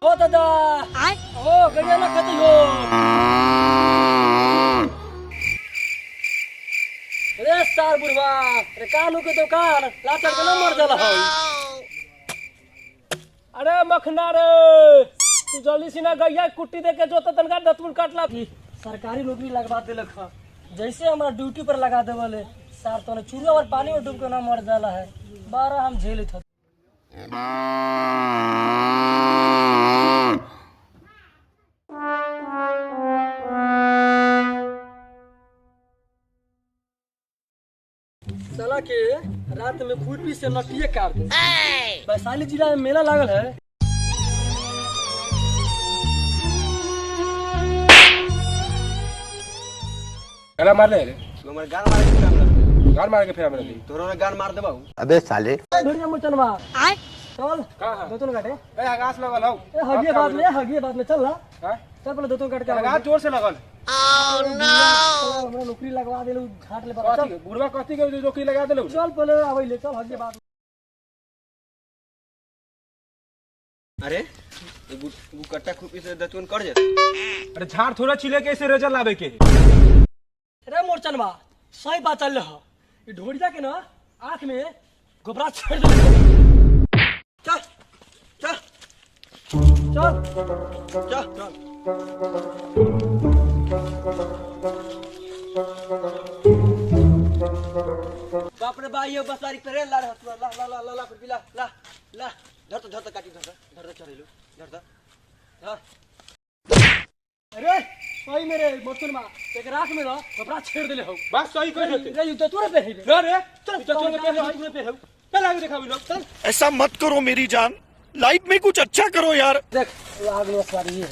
ओ दादा ओ गड़िया ना खत हो अरे स्टार बुढ़वा अरे कानू के दुकान लाचर के ना मर जाला हो। अरे मखना रे तू जल्दी से ना गैया कुट्टी दे के जो तनका दतुन काटला की सरकारी नौकरी लगवा देलक ह जैसे हमारा ड्यूटी पर लगा देवले सार तो चूल्हा और पानी में डूब के ना मर जाला है 12 हम झेले थे। साला के रात में खुरपी से नटिए काट दे। वैशाली जिला में मेला लागल है। गला मार ले रे हमर गान मार के काम कर गान मार के फिर हमरा दी तोरो ने गान मार देबा। अबे साले बढ़िया मुचनवा चल कहां दोतों काटे ए आकाश लगल हो ए हगिए बात में चल ना हां चल पहले दोतों काट के लगा जोर से लगल हमरा नौकरी लगवा देलू घाट ले बता चल बुढ़वा कथी के नौकरी लगा देलू चल पहले आवे ले चल हगिए बात। अरे गुकट्टा खुपी से दतुन कर जे। अरे झाड़ थोड़ा छिले के ऐसे रिजल्ट लावे के रे मोरचनवा सही बात चल रहा ये ढोड़िया के ना आंख में गोबरा छेड़ दे। चल चल चल चल चल बाप रे भाई ये बसारी करे ला ला ला ला ला ला फिर ला ला ला धर तो काटी धर चढ़ेलू धर धर। अरे सही मेरे मोरचनवा एक राख में ना गोबरा छेड़ देले हो। बस सही कर देते रे ये तो तोरे पे है ना रे चल चल चल के पे हो पहले आगे दिखावी लोग चल ऐसा मत करो मेरी जान, लाइफ में कुछ अच्छा करो यार। देख आग में सवारी है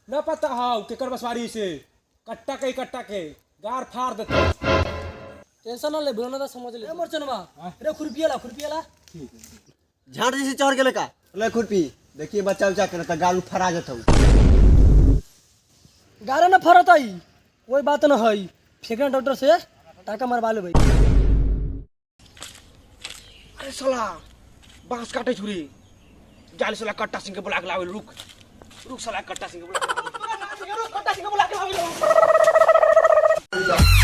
ना पता हाउ के कर बसवारी से कट्टा के गार फाड़ देते टेंशन ना ले बोलना तो समझ ले मोरचनवा रे खुरपिया ला झाड़ जैसे चढ़ गेले का ले खुरपी देखिए बच्चा उच्चा करता गालू फरा जत हूं गारे ना फरत आई कोई बात ना है फेंकना डॉक्टर से टाका मरवा ले भाई। अरे साला बांस काटे छुरी जाल साला कट्टा सिंह के बुला के लावे रुक रुक साला कट्टा सिंह के बुला के लावे